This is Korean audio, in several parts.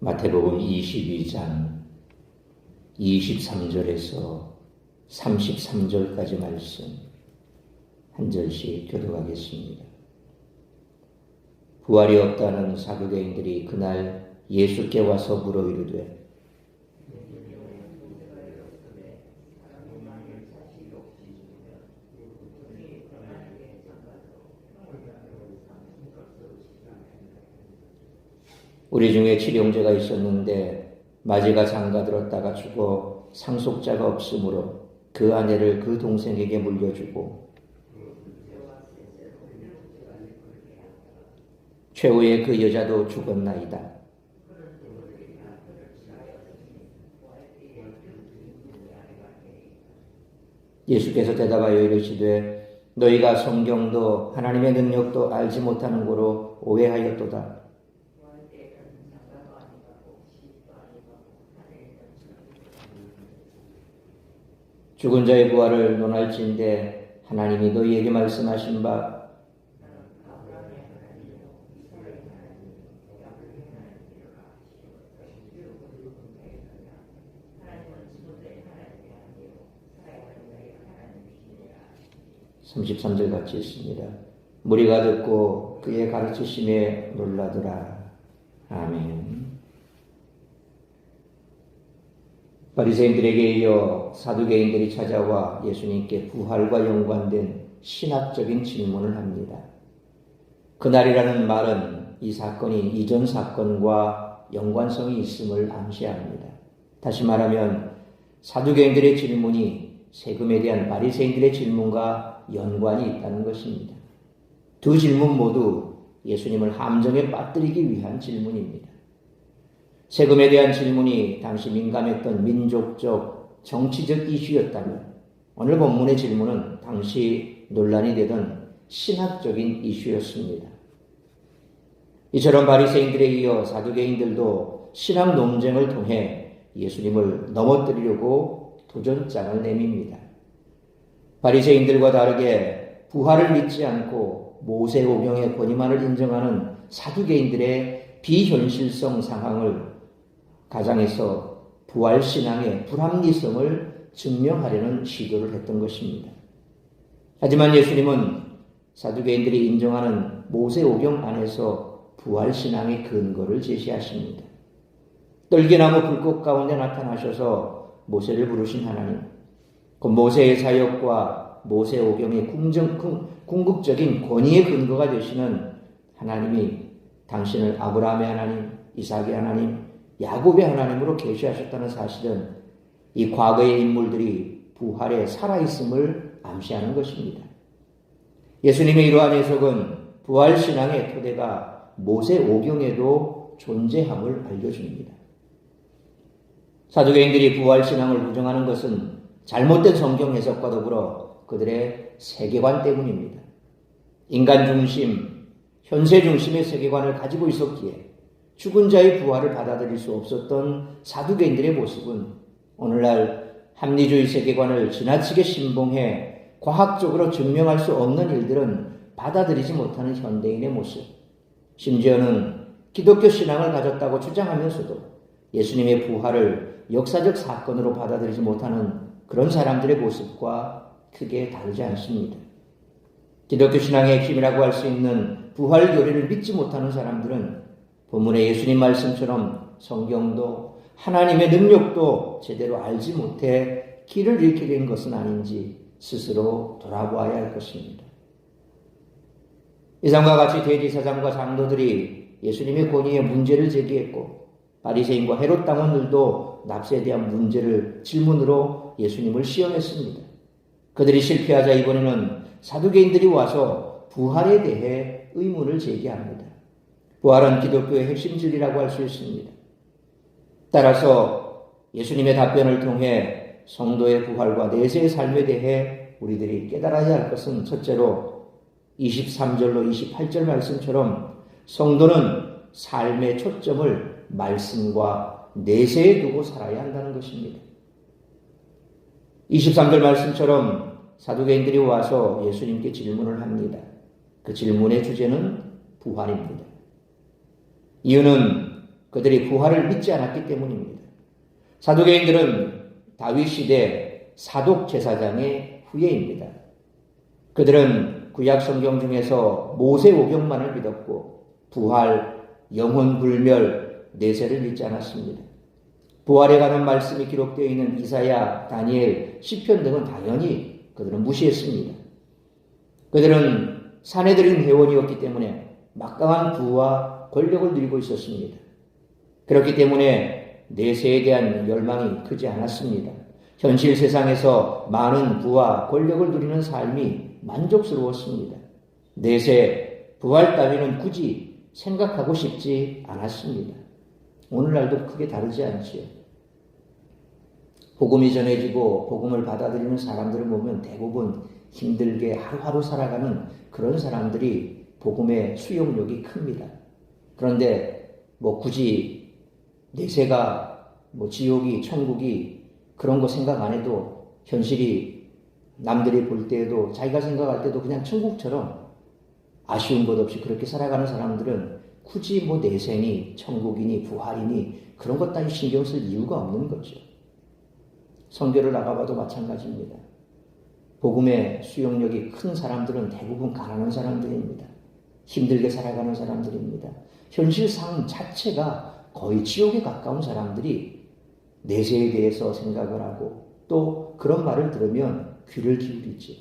마태복음 22장 23절에서 33절까지 말씀 한 절씩 교독하겠습니다. 부활이 없다는 사두개인들이 그날 예수께 와서 물어 이르되 우리 중에 칠형제가 있었는데 맞이가 장가들었다가 죽어 상속자가 없으므로 그 아내를 그 동생에게 물려주고 최후에 그 여자도 죽었나이다. 예수께서 대답하여 이르시되 너희가 성경도 하나님의 능력도 알지 못하는 고로 오해하였도다. 죽은 자의 부활을 논할진대 하나님이 너희에게 말씀하신 바 (33절) 같이 있습니다. 무리가 듣고 그의 가르치심에 놀라더라. 아멘. 바리새인들에게 이어 사두개인들이 찾아와 예수님께 부활과 연관된 신학적인 질문을 합니다. 그날이라는 말은 이 사건이 이전 사건과 연관성이 있음을 암시합니다. 다시 말하면 사두개인들의 질문이 세금에 대한 바리새인들의 질문과 연관이 있다는 것입니다. 두 질문 모두 예수님을 함정에 빠뜨리기 위한 질문입니다. 세금에 대한 질문이 당시 민감했던 민족적, 정치적 이슈였다면 오늘 본문의 질문은 당시 논란이 되던 신학적인 이슈였습니다. 이처럼 바리새인들에 이어 사두개인들도 신학 논쟁을 통해 예수님을 넘어뜨리려고 도전장을 내밉니다. 바리새인들과 다르게 부활을 믿지 않고 모세오경의 권위만을 인정하는 사두개인들의 비현실성 상황을 가장해서 부활신앙의 불합리성을 증명하려는 시도를 했던 것입니다. 하지만 예수님은 사두개인들이 인정하는 모세오경 안에서 부활신앙의 근거를 제시하십니다. 떨기나무 불꽃 가운데 나타나셔서 모세를 부르신 하나님, 그 모세의 사역과 모세오경의 궁극적인 권위의 근거가 되시는 하나님이 당신을 아브라함의 하나님, 이삭의 하나님, 야곱의 하나님으로 계시하셨다는 사실은 이 과거의 인물들이 부활에 살아있음을 암시하는 것입니다. 예수님의 이러한 해석은 부활신앙의 토대가 모세오경에도 존재함을 알려줍니다. 사두개인들이 부활신앙을 부정하는 것은 잘못된 성경 해석과 더불어 그들의 세계관 때문입니다. 인간 중심, 현세 중심의 세계관을 가지고 있었기에 죽은 자의 부활을 받아들일 수 없었던 사두개인들의 모습은 오늘날 합리주의 세계관을 지나치게 신봉해 과학적으로 증명할 수 없는 일들은 받아들이지 못하는 현대인의 모습, 심지어는 기독교 신앙을 가졌다고 주장하면서도 예수님의 부활을 역사적 사건으로 받아들이지 못하는 그런 사람들의 모습과 크게 다르지 않습니다. 기독교 신앙의 핵심이라고 할 수 있는 부활 교리를 믿지 못하는 사람들은 본문의 예수님 말씀처럼 성경도 하나님의 능력도 제대로 알지 못해 길을 잃게 된 것은 아닌지 스스로 돌아보아야 할 것입니다. 이상과 같이 대제사장과 장로들이 예수님의 권위에 문제를 제기했고 바리새인과 헤롯 당원들도 납세에 대한 문제를 질문으로 예수님을 시험했습니다. 그들이 실패하자 이번에는 사두개인들이 와서 부활에 대해 의문을 제기합니다. 부활은 기독교의 핵심 진리라고 할 수 있습니다. 따라서 예수님의 답변을 통해 성도의 부활과 내세의 삶에 대해 우리들이 깨달아야 할 것은 첫째로 23절로 28절 말씀처럼 성도는 삶의 초점을 말씀과 내세에 두고 살아야 한다는 것입니다. 23절 말씀처럼 사두개인들이 와서 예수님께 질문을 합니다. 그 질문의 주제는 부활입니다. 이유는 그들이 부활을 믿지 않았기 때문입니다. 사두개인들은 다윗 시대 사독 제사장의 후예입니다. 그들은 구약 성경 중에서 모세 오경만을 믿었고 부활, 영혼 불멸, 내세를 믿지 않았습니다. 부활에 관한 말씀이 기록되어 있는 이사야, 다니엘, 시편 등은 당연히 그들은 무시했습니다. 그들은 사내들인 회원이었기 때문에 막강한 부와 권력을 누리고 있었습니다. 그렇기 때문에 내세에 대한 열망이 크지 않았습니다. 현실 세상에서 많은 부와 권력을 누리는 삶이 만족스러웠습니다. 내세, 부활 따위는 굳이 생각하고 싶지 않았습니다. 오늘날도 크게 다르지 않지요. 복음이 전해지고 복음을 받아들이는 사람들을 보면 대부분 힘들게 하루하루 살아가는 그런 사람들이 복음의 수용력이 큽니다. 그런데 굳이 내세가 지옥이 천국이 그런 거 생각 안 해도 현실이 남들이 볼 때에도 자기가 생각할 때도 그냥 천국처럼 아쉬운 것 없이 그렇게 살아가는 사람들은 굳이 내세니 천국이니 부활이니 그런 것 따위 신경 쓸 이유가 없는 거죠. 선교를 나가봐도 마찬가지입니다. 복음의 수용력이 큰 사람들은 대부분 가난한 사람들입니다. 힘들게 살아가는 사람들입니다. 현실 삶 자체가 거의 지옥에 가까운 사람들이 내세에 대해서 생각을 하고 또 그런 말을 들으면 귀를 기울이죠.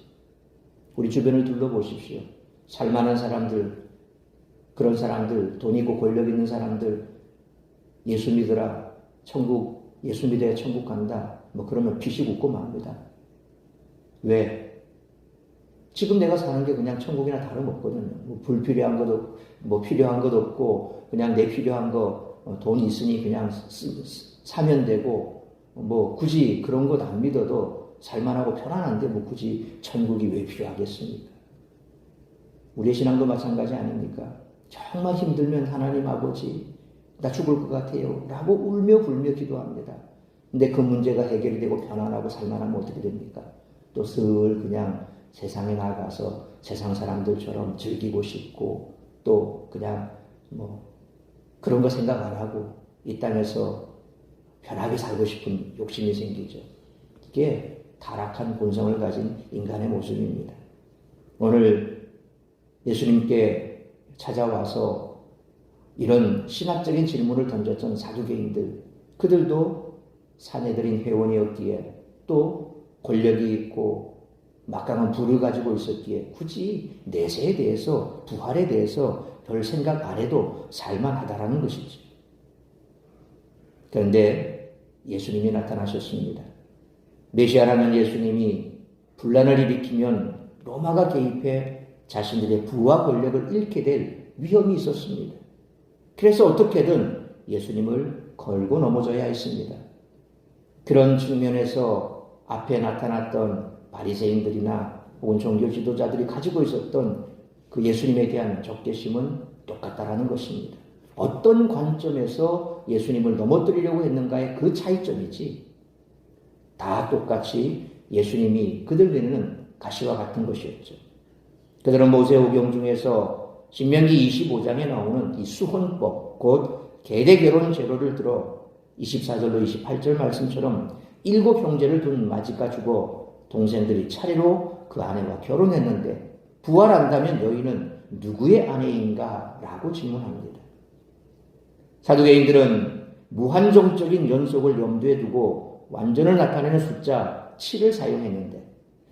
우리 주변을 둘러보십시오. 살만한 사람들, 그런 사람들, 돈 있고 권력 있는 사람들, 예수 믿으라, 천국, 예수 믿어야 천국 간다. 그러면 피식 웃고 맙니다. 왜? 지금 내가 사는 게 그냥 천국이나 다름없거든요. 불필요한 것도, 필요한 것도 없고, 그냥 내 필요한 거, 돈 있으니 그냥 사면 되고, 굳이 그런 것 안 믿어도 살만하고 편안한데, 굳이 천국이 왜 필요하겠습니까? 우리의 신앙도 마찬가지 아닙니까? 정말 힘들면 하나님 아버지, 나 죽을 것 같아요. 라고 울며 불며 기도합니다. 근데 그 문제가 해결이 되고 편안하고 살만하면 어떻게 됩니까? 또 슬 그냥 세상에 나가서 세상 사람들처럼 즐기고 싶고 또 그냥 그런 거 생각 안 하고 이 땅에서 편하게 살고 싶은 욕심이 생기죠. 이게 타락한 본성을 가진 인간의 모습입니다. 오늘 예수님께 찾아와서 이런 신학적인 질문을 던졌던 사두개인들, 그들도 사내들인 회원이었기에 또 권력이 있고 막강한 부를 가지고 있었기에 굳이 내세에 대해서 부활에 대해서 별 생각 안 해도 살만하다라는 것이죠. 그런데 예수님이 나타나셨습니다. 메시아라는 예수님이 분란을 일으키면 로마가 개입해 자신들의 부와 권력을 잃게 될 위험이 있었습니다. 그래서 어떻게든 예수님을 걸고 넘어져야 했습니다. 그런 측면에서 앞에 나타났던 바리새인들이나 혹은 종교 지도자들이 가지고 있었던 그 예수님에 대한 적개심은 똑같다라는 것입니다. 어떤 관점에서 예수님을 넘어뜨리려고 했는가의 그 차이점이지 다 똑같이 예수님이 그들 눈에는 가시와 같은 것이었죠. 그들은 모세오경 중에서 신명기 25장에 나오는 이 수혼법, 곧 계대결혼 제도를 들어 24절로 28절 말씀처럼 7 형제를 둔 마지가 죽어 동생들이 차례로 그 아내와 결혼했는데 부활한다면 너희는 누구의 아내인가? 라고 질문합니다. 사두개인들은 무한정적인 연속을 염두에 두고 완전을 나타내는 숫자 7을 사용했는데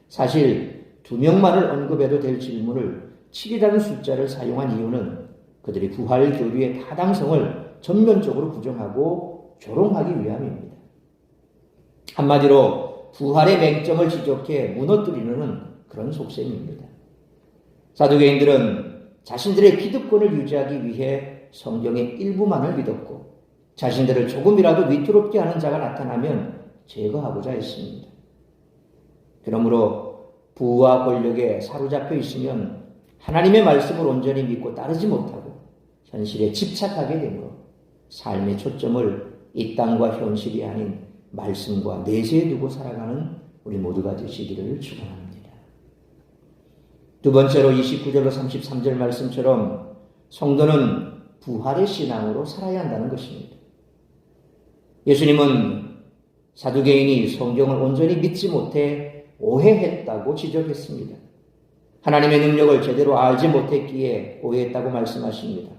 사실 2명만을 언급해도 될 질문을 7이라는 숫자를 사용한 이유는 그들이 부활 교리의 타당성을 전면적으로 부정하고 조롱하기 위함입니다. 한마디로 부활의 맹점을 지적해 무너뜨리는 그런 속셈입니다. 사두개인들은 자신들의 기득권을 유지하기 위해 성경의 일부만을 믿었고 자신들을 조금이라도 위태롭게 하는 자가 나타나면 제거하고자 했습니다. 그러므로 부와 권력에 사로잡혀 있으면 하나님의 말씀을 온전히 믿고 따르지 못하고 현실에 집착하게 되므로 삶의 초점을 이 땅과 현실이 아닌 말씀과 내세에 두고 살아가는 우리 모두가 되시기를 축원합니다. 두 번째로 29절로 33절 말씀처럼 성도는 부활의 신앙으로 살아야 한다는 것입니다. 예수님은 사두개인이 성경을 온전히 믿지 못해 오해했다고 지적했습니다. 하나님의 능력을 제대로 알지 못했기에 오해했다고 말씀하십니다.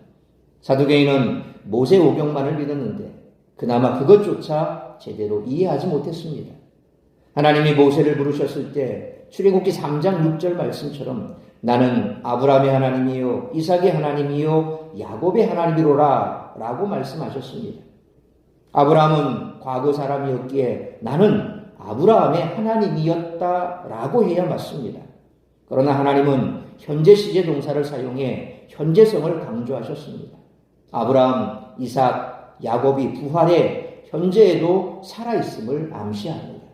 사두개인은 모세오경만을 믿었는데 그나마 그것조차 제대로 이해하지 못했습니다. 하나님이 모세를 부르셨을 때 출애굽기 3장 6절 말씀처럼 나는 아브라함의 하나님이요 이삭의 하나님이요 야곱의 하나님이로라 라고 말씀하셨습니다. 아브라함은 과거 사람이었기에 나는 아브라함의 하나님이었다 라고 해야 맞습니다. 그러나 하나님은 현재 시제 동사를 사용해 현재성을 강조하셨습니다. 아브라함, 이삭, 야곱이 부활의 현재에도 살아있음을 암시합니다.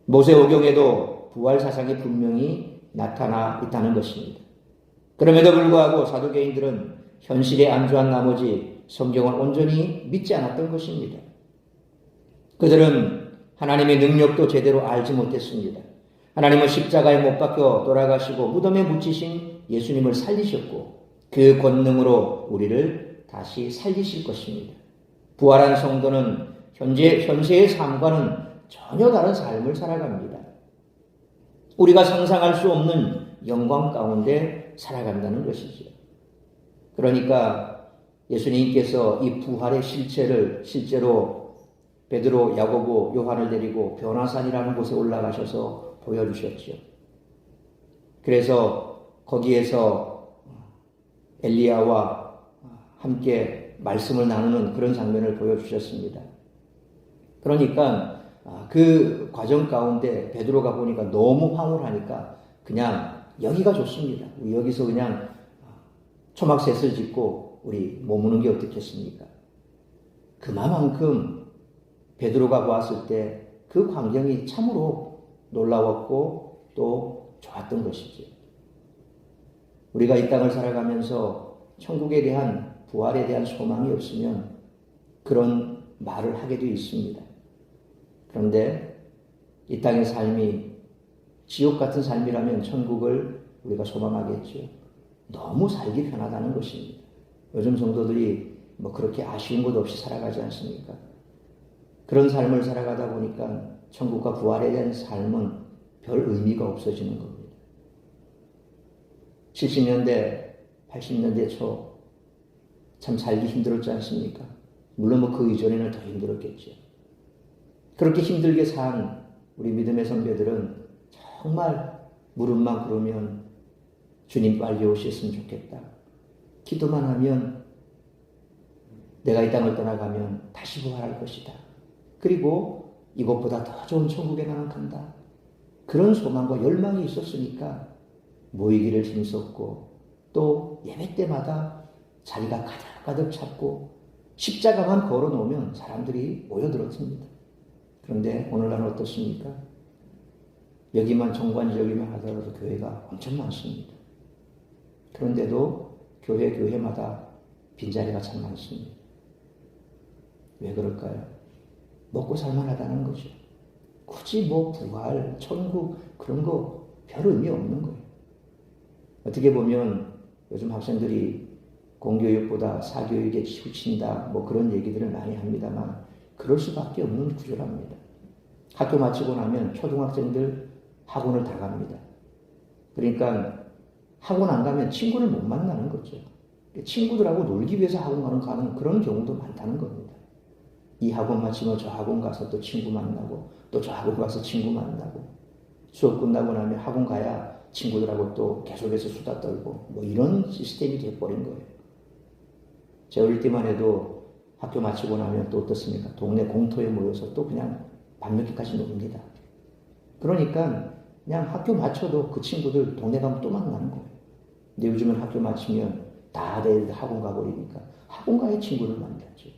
모세오경에도 부활 사상이 분명히 나타나 있다는 것입니다. 그럼에도 불구하고 사두개인들은 현실에 안주한 나머지 성경을 온전히 믿지 않았던 것입니다. 그들은 하나님의 능력도 제대로 알지 못했습니다. 하나님은 십자가에 못 박혀 돌아가시고 무덤에 묻히신 예수님을 살리셨고 그 권능으로 우리를 다시 살리실 것입니다. 부활한 성도는 현세의 삶과는 전혀 다른 삶을 살아갑니다. 우리가 상상할 수 없는 영광 가운데 살아간다는 것이죠. 그러니까 예수님께서 이 부활의 실체를 실제로 베드로, 야고보, 요한을 데리고 변화산이라는 곳에 올라가셔서 보여주셨죠. 그래서 거기에서 엘리야와 함께 말씀을 나누는 그런 장면을 보여주셨습니다. 그러니까 그 과정 가운데 베드로가 보니까 너무 황홀하니까 그냥 여기가 좋습니다. 우리 여기서 그냥 초막셋을 짓고 우리 머무는 게 어떻겠습니까? 그만큼 베드로가 보았을 때 그 광경이 참으로 놀라웠고 또 좋았던 것이죠. 우리가 이 땅을 살아가면서 천국에 대한 부활에 대한 소망이 없으면 그런 말을 하게 되어 있습니다. 그런데 이 땅의 삶이 지옥 같은 삶이라면 천국을 우리가 소망하겠죠. 너무 살기 편하다는 것입니다. 요즘 성도들이 뭐 그렇게 아쉬운 것 없이 살아가지 않습니까? 그런 삶을 살아가다 보니까 천국과 부활에 대한 삶은 별 의미가 없어지는 겁니다. 70년대, 80년대 초 참 살기 힘들었지 않습니까? 물론 뭐 그 이전에는 더 힘들었겠죠. 그렇게 힘들게 산 우리 믿음의 선배들은 정말 무릎만 꿇으면 주님 빨리 오셨으면 좋겠다. 기도만 하면 내가 이 땅을 떠나가면 다시 부활할 것이다. 그리고 이것보다 더 좋은 천국에 나는 간다. 그런 소망과 열망이 있었으니까 모이기를 힘썼고 또 예배 때마다 자리가 가득가득 찼고 십자가만 걸어놓으면 사람들이 모여들었습니다. 그런데 오늘날은 어떻습니까? 여기만 정관지역이면 하더라도 교회가 엄청 많습니다. 그런데도 교회마다 빈자리가 참 많습니다. 왜 그럴까요? 먹고 살만하다는 거죠. 굳이 뭐 부활, 천국 그런 거 별 의미 없는 거예요. 어떻게 보면 요즘 학생들이 공교육보다 사교육에 치우친다 뭐 그런 얘기들을 많이 합니다만 그럴 수밖에 없는 구조랍니다. 학교 마치고 나면 초등학생들 학원을 다 갑니다. 그러니까 학원 안 가면 친구를 못 만나는 거죠. 친구들하고 놀기 위해서 학원 가는 그런 경우도 많다는 겁니다. 이 학원 마치면 저 학원 가서 또 친구 만나고 또 저 학원 가서 친구 만나고 수업 끝나고 나면 학원 가야 친구들하고 또 계속해서 수다 떨고 뭐 이런 시스템이 돼버린 거예요. 제가 어릴 때만 해도 학교 마치고 나면 또 어떻습니까? 동네 공터에 모여서 또 그냥 밤늦게까지 놉니다. 그러니까 그냥 학교 마쳐도 그 친구들 동네 가면 또 만나는 거예요. 근데 요즘은 학교 마치면 다들 학원 가버리니까 학원 가야 친구를 만났죠.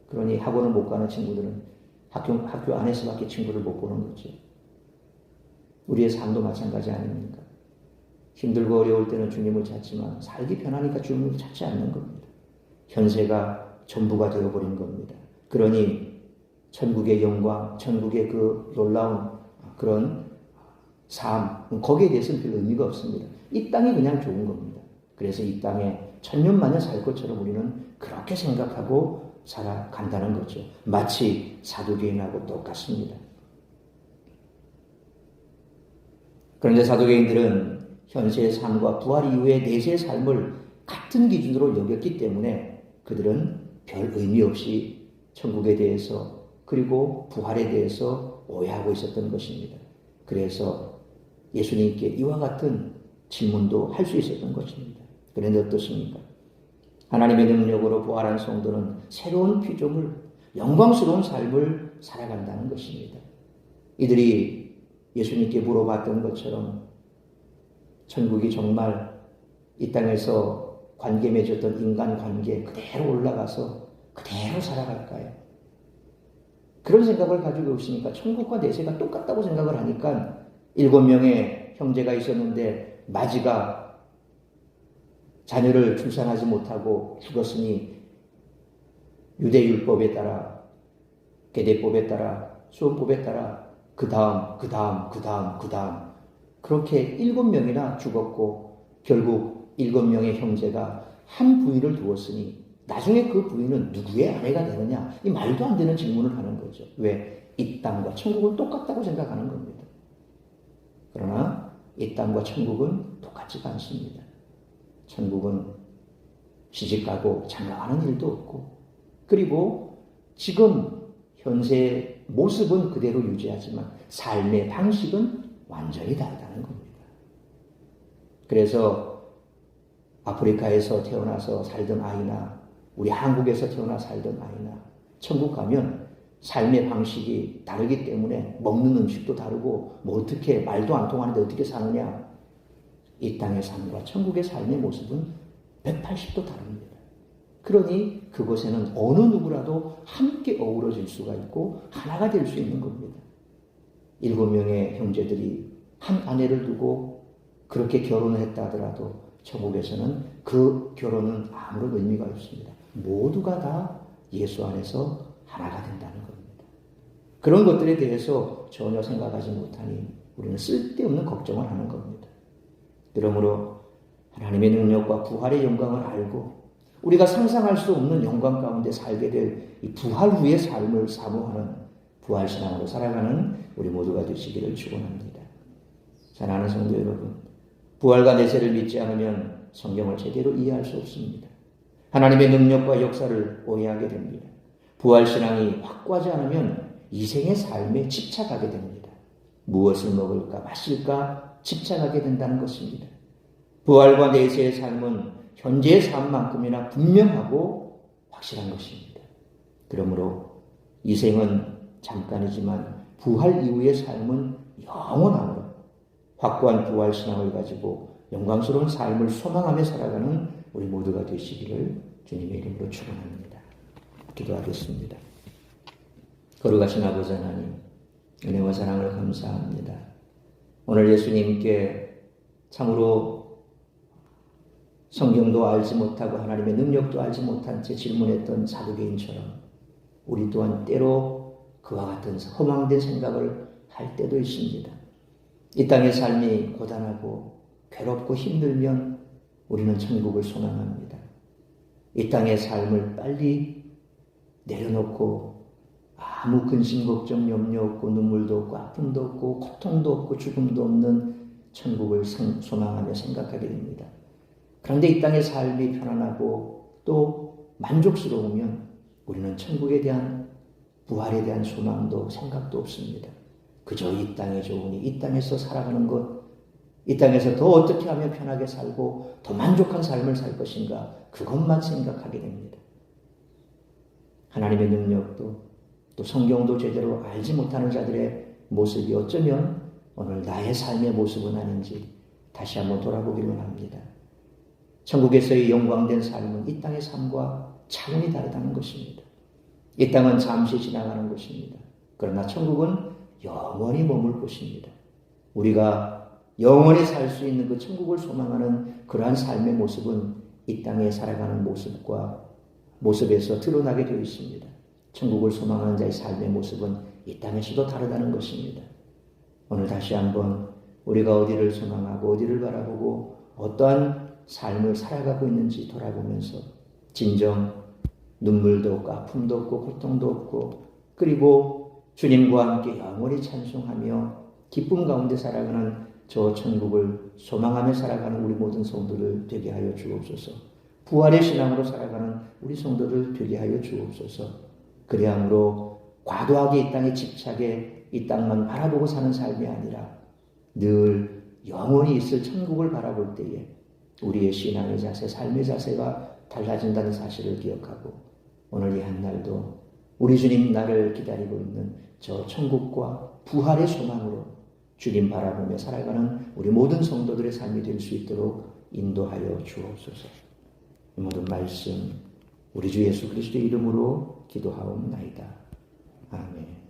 그러니 학원을 못 가는 친구들은 학교 안에서밖에 친구를 못 보는 거죠. 우리의 삶도 마찬가지 아닙니까? 힘들고 어려울 때는 주님을 찾지만 살기 편하니까 주님을 찾지 않는 겁니다. 현세가 전부가 되어버린 겁니다. 그러니 천국의 영광, 천국의 그 놀라운 그런 삶, 거기에 대해서는 별 의미가 없습니다. 이 땅이 그냥 좋은 겁니다. 그래서 이 땅에 천년만년 살 것처럼 우리는 그렇게 생각하고 살아간다는 거죠. 마치 사두개인하고 똑같습니다. 그런데 사두개인들은 현세의 삶과 부활 이후의 내세의 삶을 같은 기준으로 여겼기 때문에 그들은 별 의미 없이 천국에 대해서 그리고 부활에 대해서 오해하고 있었던 것입니다. 그래서 예수님께 이와 같은 질문도 할 수 있었던 것입니다. 그런데 어떻습니까? 하나님의 능력으로 부활한 성도는 새로운 피조물, 영광스러운 삶을 살아간다는 것입니다. 이들이 예수님께 물어봤던 것처럼 천국이 정말 이 땅에서 관계 맺었던 인간관계 그대로 올라가서 그대로 살아갈까요? 그런 생각을 가지고 있으니까 천국과 내세가 똑같다고 생각을 하니까 7명의 형제가 있었는데 마지가 자녀를 출산하지 못하고 죽었으니 유대율법에 따라 계대법에 따라 수원법에 따라 그 다음 그렇게 7명이나 죽었고 결국 7명의 형제가 한 부인을 두었으니 나중에 그 부인은 누구의 아내가 되느냐? 이 말도 안 되는 질문을 하는 거죠. 왜? 이 땅과 천국은 똑같다고 생각하는 겁니다. 그러나 이 땅과 천국은 똑같지가 않습니다. 천국은 시집가고 장가가는 일도 없고 그리고 지금 현재의 모습은 그대로 유지하지만 삶의 방식은 완전히 다르다는 겁니다. 그래서 아프리카에서 태어나서 살던 아이나 우리 한국에서 태어나 살던 아이나 천국 가면 삶의 방식이 다르기 때문에 먹는 음식도 다르고 뭐 어떻게 말도 안 통하는데 어떻게 사느냐. 이 땅의 삶과 천국의 삶의 모습은 180도 다릅니다. 그러니 그곳에는 어느 누구라도 함께 어우러질 수가 있고 하나가 될 수 있는 겁니다. 7명의 형제들이 한 아내를 두고 그렇게 결혼을 했다 하더라도 천국에서는 그 결혼은 아무런 의미가 없습니다. 모두가 다 예수 안에서 하나가 된다는 겁니다. 그런 것들에 대해서 전혀 생각하지 못하니 우리는 쓸데없는 걱정을 하는 겁니다. 그러므로 하나님의 능력과 부활의 영광을 알고 우리가 상상할 수 없는 영광 가운데 살게 될 이 부활 후의 삶을 사모하는 부활신앙으로 살아가는 우리 모두가 되시기를 축원합니다. 사랑하는 성도 여러분, 부활과 내세를 믿지 않으면 성경을 제대로 이해할 수 없습니다. 하나님의 능력과 역사를 오해하게 됩니다. 부활신앙이 확고하지 않으면 이생의 삶에 집착하게 됩니다. 무엇을 먹을까 마실까 집착하게 된다는 것입니다. 부활과 내세의 삶은 현재의 삶만큼이나 분명하고 확실한 것입니다. 그러므로 이생은 잠깐이지만 부활 이후의 삶은 영원하고 확고한 부활신앙을 가지고 영광스러운 삶을 소망하며 살아가는 우리 모두가 되시기를 주님의 이름으로 축원합니다. 기도하겠습니다. 거룩하신 아버지 하나님, 은혜와 사랑을 감사합니다. 오늘 예수님께 참으로 성경도 알지 못하고 하나님의 능력도 알지 못한 채 질문했던 사두개인처럼 우리 또한 때로 그와 같은 허망된 생각을 할 때도 있습니다. 이 땅의 삶이 고단하고 괴롭고 힘들면 우리는 천국을 소망합니다. 이 땅의 삶을 빨리 내려놓고 아무 근심 걱정 염려 없고 눈물도 없고 아픔도 없고 고통도 없고 죽음도 없는 천국을 소망하며 생각하게 됩니다. 그런데 이 땅의 삶이 편안하고 또 만족스러우면 우리는 천국에 대한 부활에 대한 소망도 생각도 없습니다. 그저 이 땅이 좋으니 이 땅에서 살아가는 것, 이 땅에서 더 어떻게 하면 편하게 살고 더 만족한 삶을 살 것인가 그것만 생각하게 됩니다. 하나님의 능력도 또 성경도 제대로 알지 못하는 자들의 모습이 어쩌면 오늘 나의 삶의 모습은 아닌지 다시 한번 돌아보기를 합니다. 천국에서의 영광된 삶은 이 땅의 삶과 차원이 다르다는 것입니다. 이 땅은 잠시 지나가는 것입니다. 그러나 천국은 영원히 머물 곳입니다. 우리가 영원히 살 수 있는 그 천국을 소망하는 그러한 삶의 모습은 이 땅에 살아가는 모습에서 드러나게 되어 있습니다. 천국을 소망하는 자의 삶의 모습은 이 땅에서도 다르다는 것입니다. 오늘 다시 한번 우리가 어디를 소망하고 어디를 바라보고 어떠한 삶을 살아가고 있는지 돌아보면서 진정 눈물도 없고 아픔도 없고 고통도 없고 그리고 주님과 함께 영원히 찬송하며 기쁨 가운데 살아가는 저 천국을 소망하며 살아가는 우리 모든 성도들 되게 하여 주옵소서. 부활의 신앙으로 살아가는 우리 성도들 되게 하여 주옵소서. 그리함으로 과도하게 이 땅에 집착해 이 땅만 바라보고 사는 삶이 아니라 늘 영원히 있을 천국을 바라볼 때에 우리의 신앙의 자세, 삶의 자세가 달라진다는 사실을 기억하고 오늘 이 한날도 우리 주님 나를 기다리고 있는 저 천국과 부활의 소망으로 주님 바라보며 살아가는 우리 모든 성도들의 삶이 될 수 있도록 인도하여 주옵소서. 이 모든 말씀 우리 주 예수 그리스도의 이름으로 기도하옵나이다. 아멘.